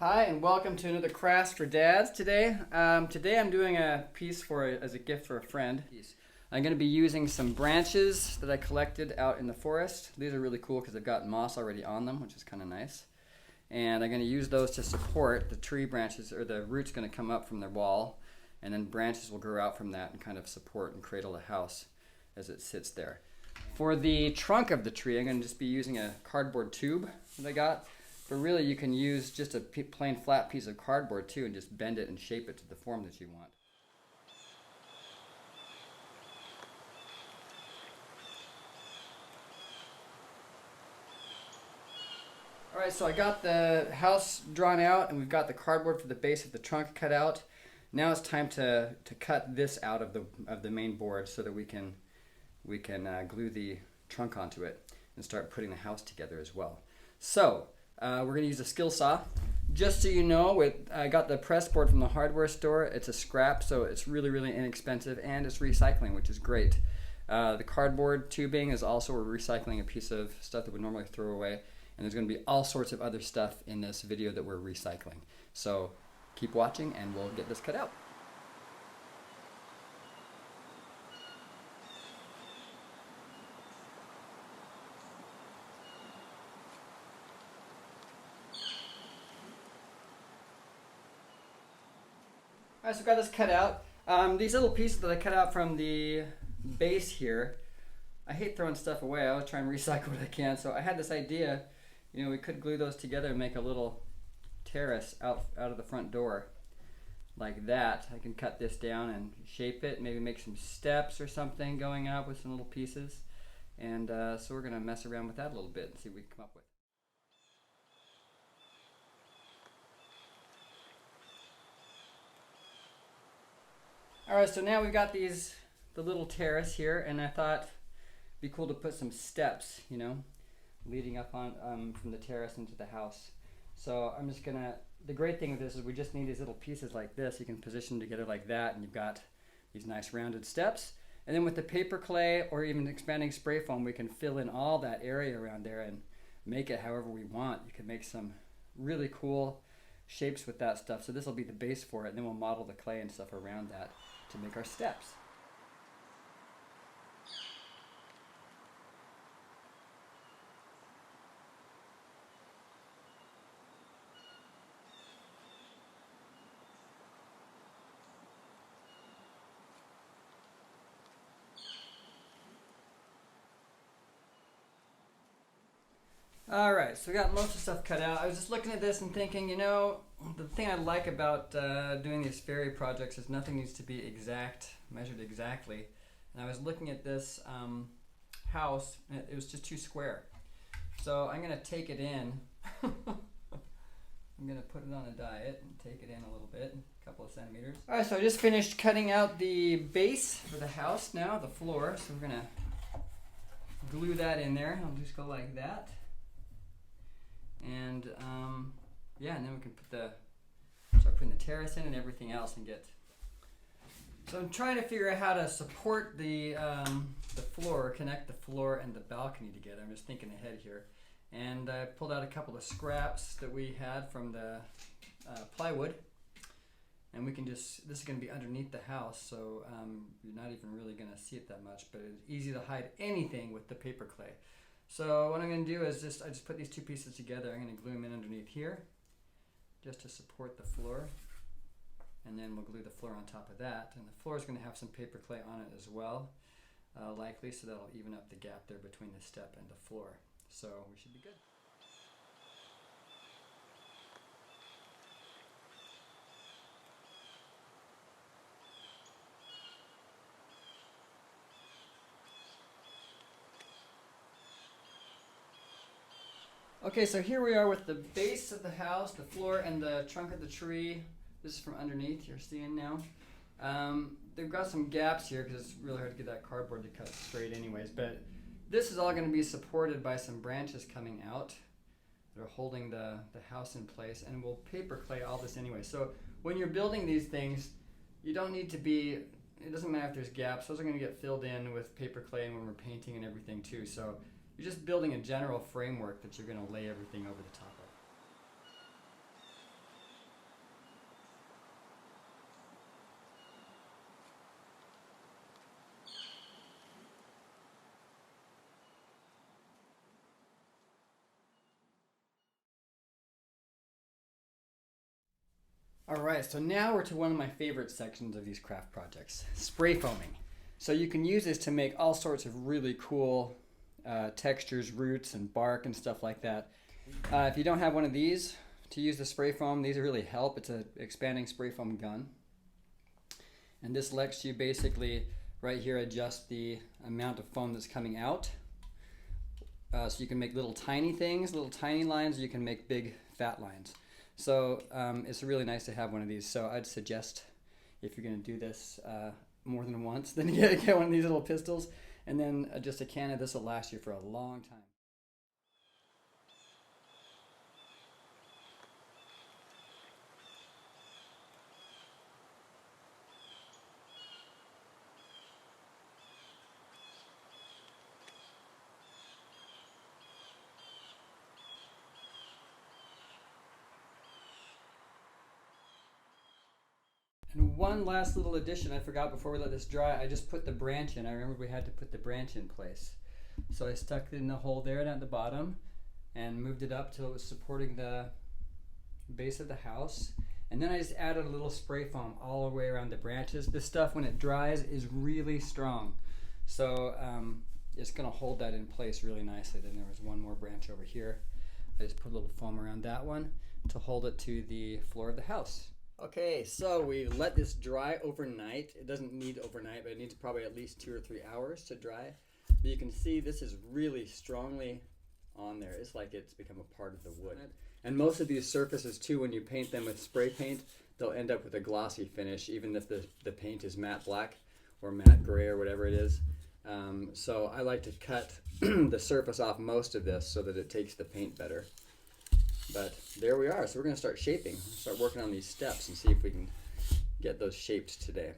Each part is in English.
Hi, and welcome to another Crafts for Dads today. Today I'm doing a piece as a gift for a friend. I'm going to be using some branches that I collected out in the forest. These are really cool because they've got moss already on them, which is kind of nice. And I'm going to use those to support the tree branches, or the roots going to come up from their wall, and then branches will grow out from that and kind of support and cradle the house as it sits there. For the trunk of the tree, I'm going to just be using a cardboard tube that I got. But really, you can use just a plain flat piece of cardboard too and just bend it and shape it to the form that you want. Alright, so I got the house drawn out and we've got the cardboard for the base of the trunk cut out. Now it's time to cut this out of the main board so that we can glue the trunk onto it and start putting the house together as well. So we're going to use a skill saw. Just so you know, I got the pressboard from the hardware store. It's a scrap, so it's really inexpensive, and it's recycling, which is great. The cardboard tubing is also, we're recycling a piece of stuff that we normally throw away, and there's going to be all sorts of other stuff in this video that we're recycling. So keep watching and we'll get this cut out. Alright, so I've got this cut out. These little pieces that I cut out from the base here, I hate throwing stuff away. I always try and recycle what I can. So I had this idea, we could glue those together and make a little terrace out of the front door. Like that. I can cut this down and shape it, maybe make some steps or something going up with some little pieces. And so we're going to mess around with that a little bit and see what we can come up with. Alright, so now we've got the little terrace here, and I thought it'd be cool to put some steps, leading up on from the terrace into the house. So I'm just gonna, the great thing with this is we just need these little pieces like this. You can position together like that, and you've got these nice rounded steps. And then with the paper clay or even expanding spray foam, we can fill in all that area around there and make it however we want. You can make some really cool shapes with that stuff. So this will be the base for it, and then we'll model the clay and stuff around that to make our steps. Alright, so we got most of the stuff cut out. I was just looking at this and thinking, the thing I like about doing these fairy projects is nothing needs to be measured exactly. And I was looking at this house, and it was just too square. So I'm going to take it in. I'm going to put it on a diet and take it in a little bit, a couple of centimeters. Alright, so I just finished cutting out the base for the house now, the floor. So we're going to glue that in there. I'll just go like that. And yeah, and then we can start putting the terrace in and everything else and get. So I'm trying to figure out how to support the floor, connect the floor and the balcony together. I'm just thinking ahead here. And I pulled out a couple of scraps that we had from the plywood. And we can this is going to be underneath the house, so you're not even really going to see it that much, but it's easy to hide anything with the paper clay. So what I'm going to do is I just put these two pieces together. I'm going to glue them in underneath here just to support the floor, and then we'll glue the floor on top of that. And the floor is going to have some paper clay on it as well, likely, so that'll even up the gap there between the step and the floor. So we should be good. Okay, so here we are with the base of the house, the floor, and the trunk of the tree. This is from underneath, you're seeing now. They've got some gaps here because it's really hard to get that cardboard to cut straight anyways, but this is all going to be supported by some branches coming out that are holding the house in place, and we'll paper clay all this anyway. So when you're building these things, you don't need to be, it doesn't matter if there's gaps, those are going to get filled in with paper clay and when we're painting and everything too. So you're just building a general framework that you're going to lay everything over the top of. Alright, so now we're to one of my favorite sections of these craft projects, spray foaming. So you can use this to make all sorts of really cool textures, roots and bark and stuff like that. If you don't have one of these to use the spray foam, these really help. It's an expanding spray foam gun. And this lets you basically right here adjust the amount of foam that's coming out. So you can make little tiny things, little tiny lines, or you can make big fat lines. So it's really nice to have one of these. So I'd suggest, if you're going to do this more than once, then you get one of these little pistols, and then just a can of this will last you for a long time. And one last little addition I forgot before we let this dry, I just put the branch in. I remember we had to put the branch in place. So I stuck it in the hole there down at the bottom and moved it up till it was supporting the base of the house. And then I just added a little spray foam all the way around the branches. This stuff, when it dries, is really strong. So it's gonna hold that in place really nicely. Then there was one more branch over here. I just put a little foam around that one to hold it to the floor of the house. Okay, so we let this dry overnight. It doesn't need overnight, but it needs probably at least 2 or 3 hours to dry. But you can see this is really strongly on there. It's like it's become a part of the wood. And most of these surfaces too, when you paint them with spray paint, they'll end up with a glossy finish, even if the paint is matte black or matte gray or whatever it is. So I like to cut the surface off most of this so that it takes the paint better. But there we are. So we're going to start shaping. Start working on these steps and see if we can get those shapes today.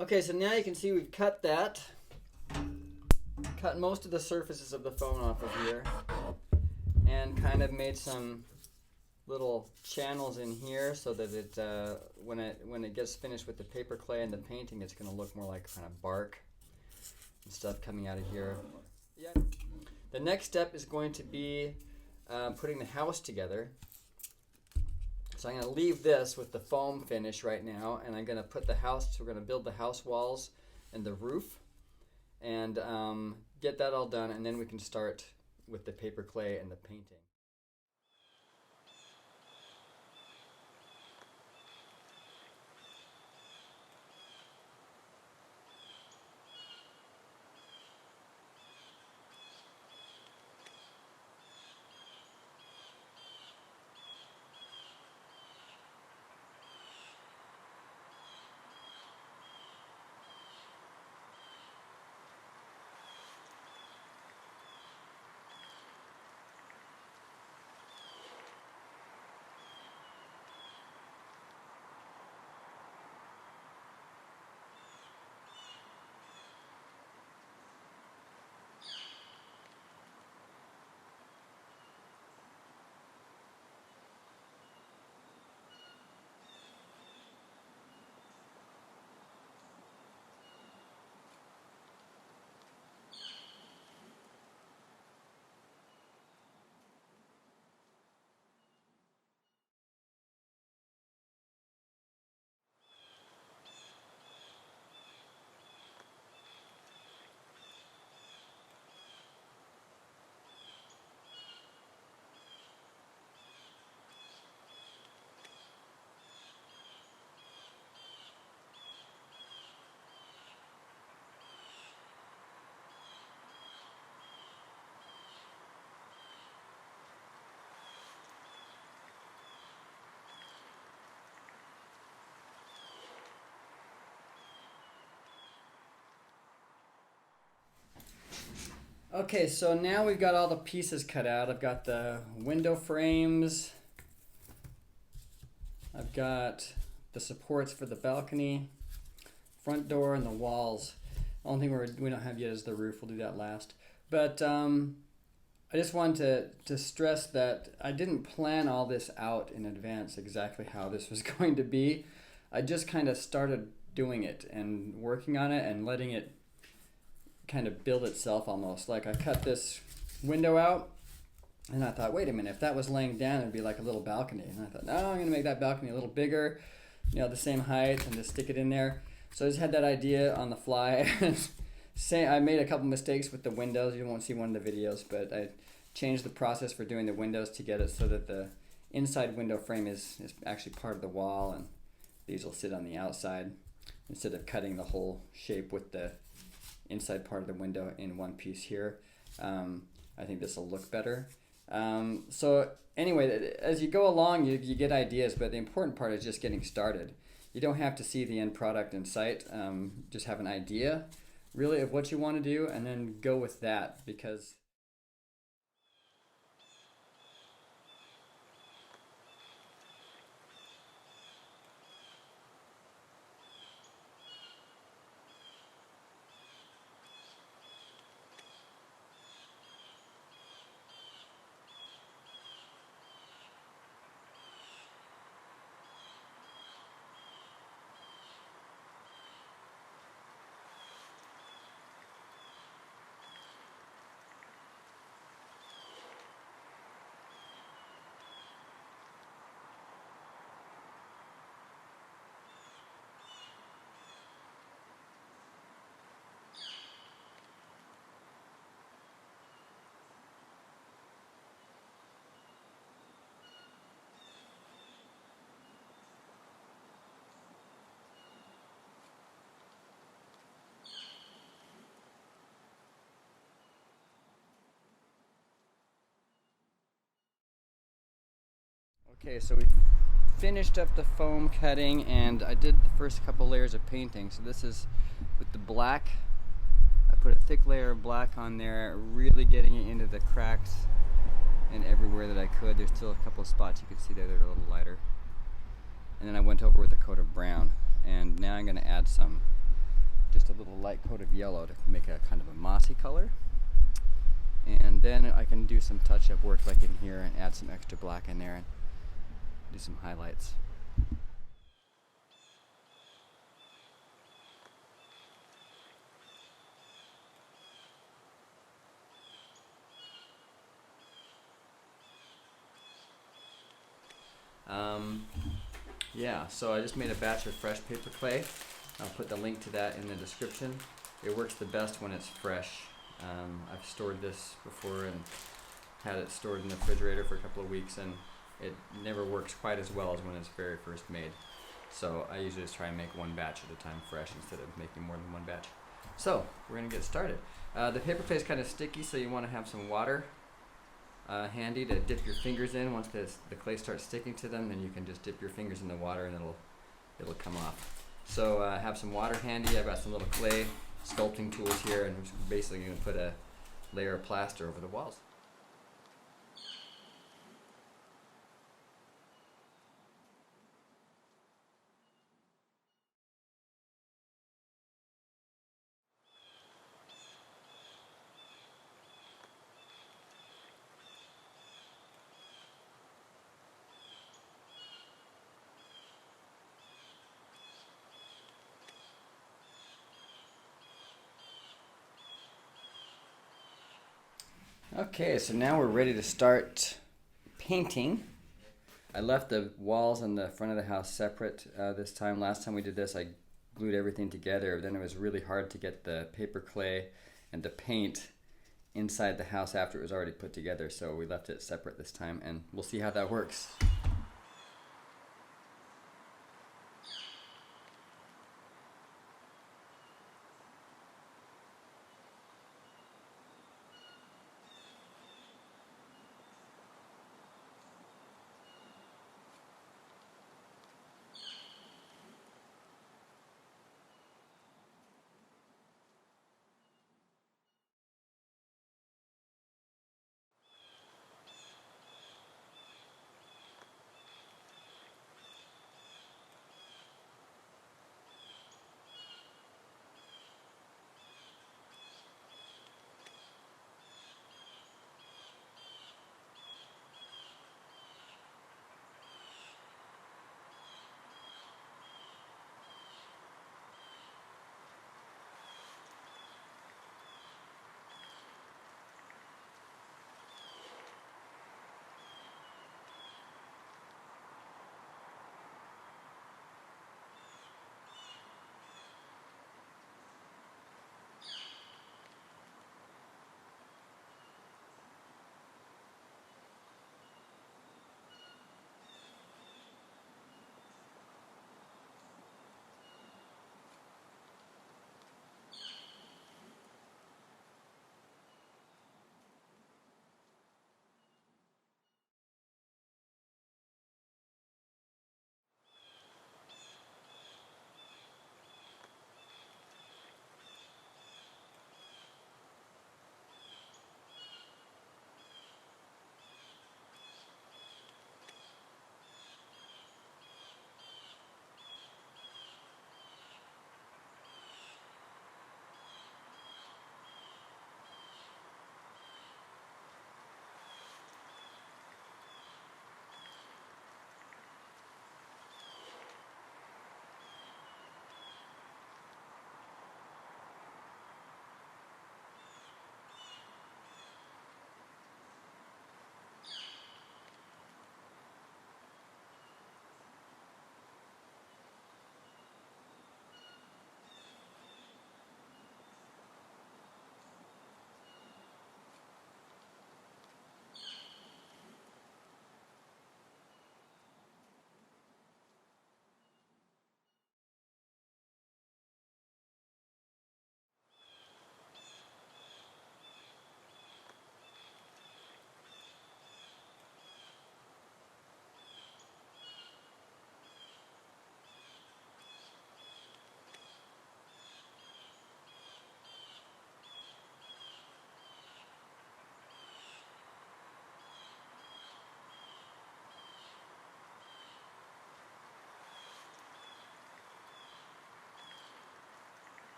Okay, so now you can see we've cut that. Cut most of the surfaces of the foam off of here. And kind of made some little channels in here so that it, when it gets finished with the paper clay and the painting, it's going to look more like kind of bark and stuff coming out of here. Yeah. The next step is going to be putting the house together. So I'm going to leave this with the foam finish right now, and I'm going to put the house, we're going to build the house walls and the roof, and get that all done, and then we can start with the paper clay and the painting. Okay, so now we've got all the pieces cut out. I've got the window frames. I've got the supports for the balcony, front door, and the walls. The only thing we don't have yet is the roof. We'll do that last. But I just wanted to stress that I didn't plan all this out in advance exactly how this was going to be. I just kind of started doing it and working on it and letting it kind of build itself almost. Like I cut this window out and I thought, wait a minute, if that was laying down, it'd be like a little balcony. And I thought, no, I'm going to make that balcony a little bigger, the same height, and just stick it in there. So I just had that idea on the fly. I made a couple mistakes with the windows. You won't see one of the videos, but I changed the process for doing the windows to get it so that the inside window frame is actually part of the wall, and these will sit on the outside instead of cutting the whole shape with the inside part of the window in one piece here. I think this will look better. So anyway, as you go along, you get ideas, but the important part is just getting started. You don't have to see the end product in sight. Just have an idea really of what you want to do and then go with that, because okay, so we finished up the foam cutting and I did the first couple layers of painting. So this is with the black. I put a thick layer of black on there, really getting it into the cracks and everywhere that I could. There's still a couple of spots you can see there that are a little lighter. And then I went over with a coat of brown. And now I'm going to add just a little light coat of yellow to make a kind of a mossy color. And then I can do some touch-up work like in here and add some extra black in there and do some highlights. Yeah, so I just made a batch of fresh paper clay. I'll put the link to that in the description. It works the best when it's fresh. I've stored this before and had it stored in the refrigerator for a couple of weeks, and it never works quite as well as when it's very first made. So I usually just try and make one batch at a time fresh instead of making more than one batch. So we're going to get started. The paper clay is kind of sticky, so you want to have some water handy to dip your fingers in. Once the clay starts sticking to them, then you can just dip your fingers in the water and it'll come off. So have some water handy. I've got some little clay sculpting tools here, and I'm just basically going to put a layer of plaster over the walls. Okay, so now we're ready to start painting. I left the walls and the front of the house separate this time. Last time we did this, I glued everything together. Then it was really hard to get the paper clay and the paint inside the house after it was already put together. So we left it separate this time, and we'll see how that works.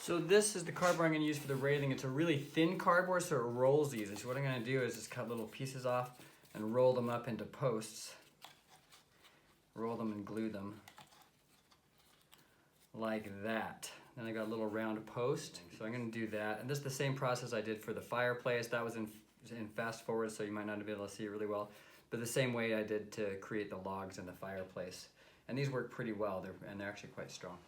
So this is the cardboard I'm going to use for the railing. It's a really thin cardboard, so it rolls easy. So what I'm going to do is just cut little pieces off and roll them up into posts. Roll them and glue them like that. Then I got a little round post, so I'm going to do that. And this is the same process I did for the fireplace. That was in fast forward, so you might not be able to see it really well. But the same way I did to create the logs in the fireplace. And these work pretty well, and they're actually quite strong.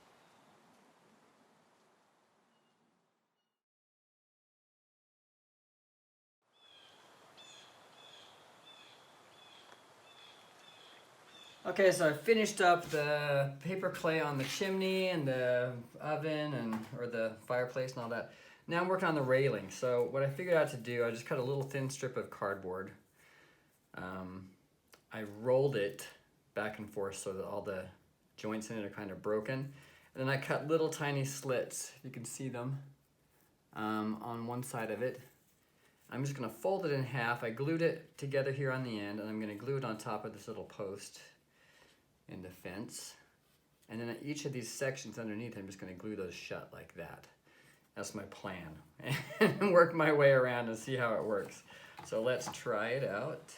Okay, so I finished up the paper clay on the chimney and the oven or the fireplace and all that. Now I'm working on the railing. So what I figured out to do, I just cut a little thin strip of cardboard. I rolled it back and forth so that all the joints in it are kind of broken. And then I cut little tiny slits, if you can see them, on one side of it. I'm just gonna fold it in half. I glued it together here on the end, and I'm gonna glue it on top of this little post in the fence. And then at each of these sections underneath, I'm just gonna glue those shut like that. That's my plan. And work my way around and see how it works. So let's try it out.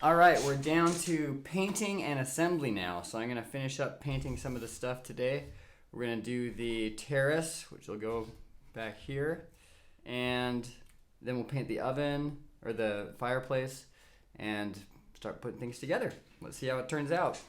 All right, we're down to painting and assembly now. So I'm gonna finish up painting some of the stuff today. We're gonna do the terrace, which will go back here. And then we'll paint the oven or the fireplace and start putting things together. Let's see how it turns out.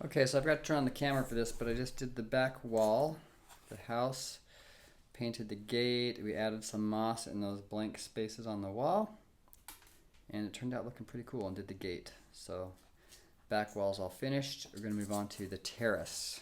Okay, so I've got to turn on the camera for this, but I just did the back wall, the house, painted the gate, we added some moss in those blank spaces on the wall, and it turned out looking pretty cool, and did the gate. So back wall's all finished. We're gonna move on to the terrace.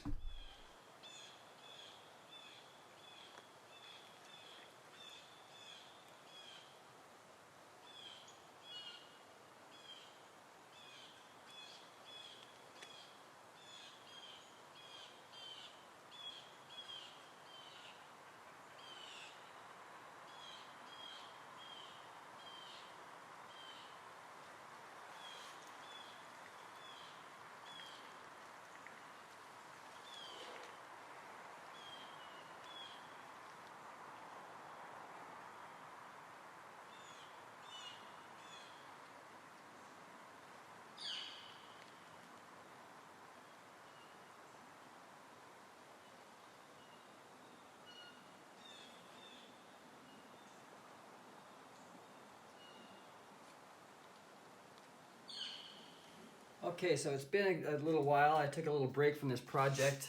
Okay, so it's been a little while. I took a little break from this project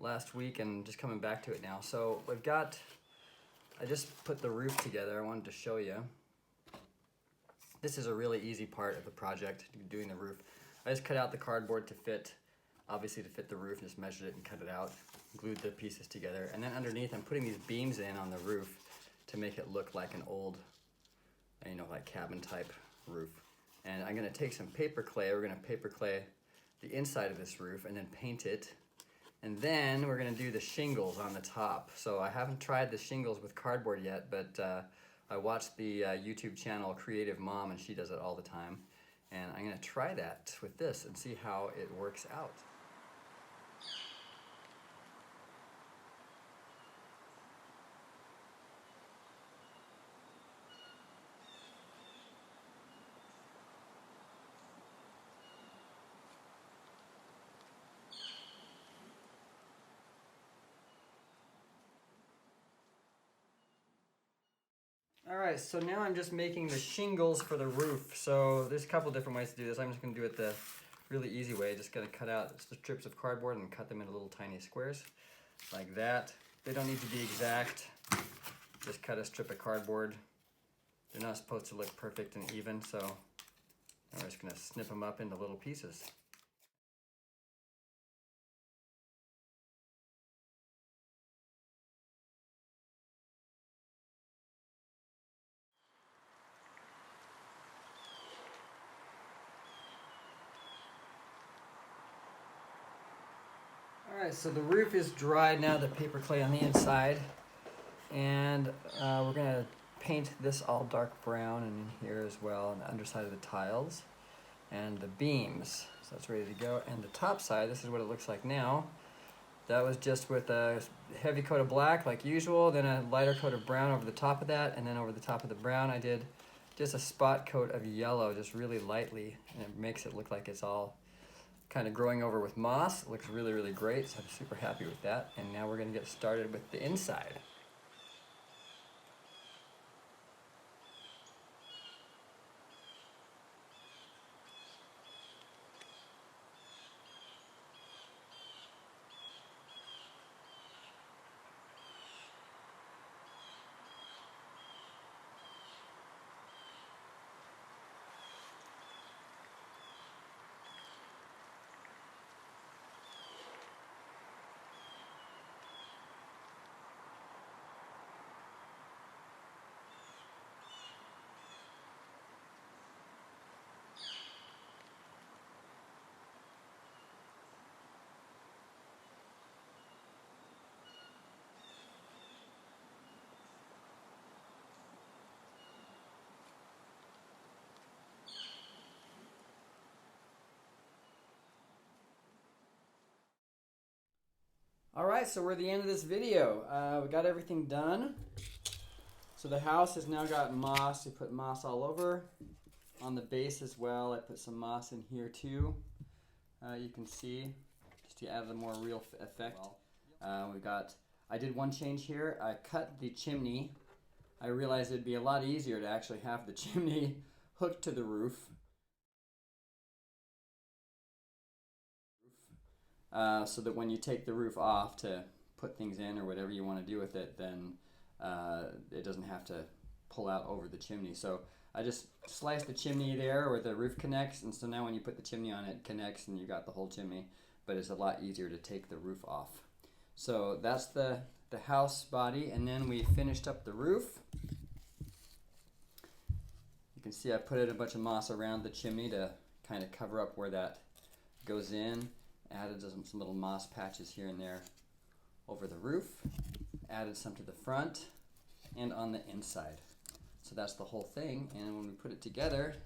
last week and just coming back to it now. So I just put the roof together. I wanted to show you. This is a really easy part of the project, doing the roof. I just cut out the cardboard to fit, obviously to fit the roof, just measured it and cut it out, glued the pieces together, and then underneath I'm putting these beams in on the roof to make it look like an old, like cabin type roof. And I'm gonna take some paper clay, we're gonna paper clay the inside of this roof and then paint it. And then we're gonna do the shingles on the top. So I haven't tried the shingles with cardboard yet, but I watched the YouTube channel Creative Mom, and she does it all the time. And I'm gonna try that with this and see how it works out. All right, so now I'm just making the shingles for the roof. So there's a couple different ways to do this. I'm just gonna do it the really easy way. Just gonna cut out strips of cardboard and cut them into little tiny squares, like that. They don't need to be exact. Just cut a strip of cardboard. They're not supposed to look perfect and even, so I'm just gonna snip them up into little pieces. Alright, so the roof is dried now, the paper clay on the inside, and we're going to paint this all dark brown and in here as well, on the underside of the tiles, and the beams. So that's ready to go. And the top side, this is what it looks like now. That was just with a heavy coat of black like usual, then a lighter coat of brown over the top of that, and then over the top of the brown I did just a spot coat of yellow, just really lightly, and it makes it look like it's all kind of growing over with moss. It looks really, really great, so I'm super happy with that. And now we're gonna get started with the inside. All right, so we're at the end of this video. We got everything done. So the house has now got moss. We put moss all over. On the base as well, I put some moss in here too. You can see, just to add a more real effect. I did one change here. I cut the chimney. I realized it'd be a lot easier to actually have the chimney hooked to the roof. So that when you take the roof off to put things in or whatever you want to do with it, then it doesn't have to pull out over the chimney. So I just sliced the chimney there where the roof connects, and so now when you put the chimney on, it connects and you got the whole chimney, but it's a lot easier to take the roof off. So that's the house body, and then we finished up the roof. You can see I put a bunch of moss around the chimney to kind of cover up where that goes in. Added some little moss patches here and there over the roof. Added some to the front and on the inside. So that's the whole thing, and when we put it together,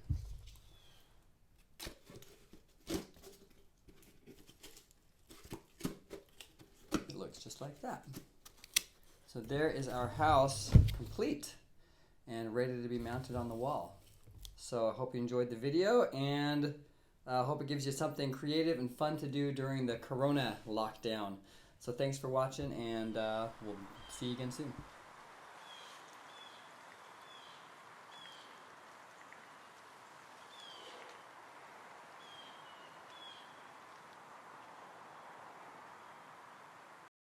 it looks just like that. So there is our house complete and ready to be mounted on the wall. So I hope you enjoyed the video, and I hope it gives you something creative and fun to do during the Corona lockdown. So thanks for watching, and we'll see you again soon.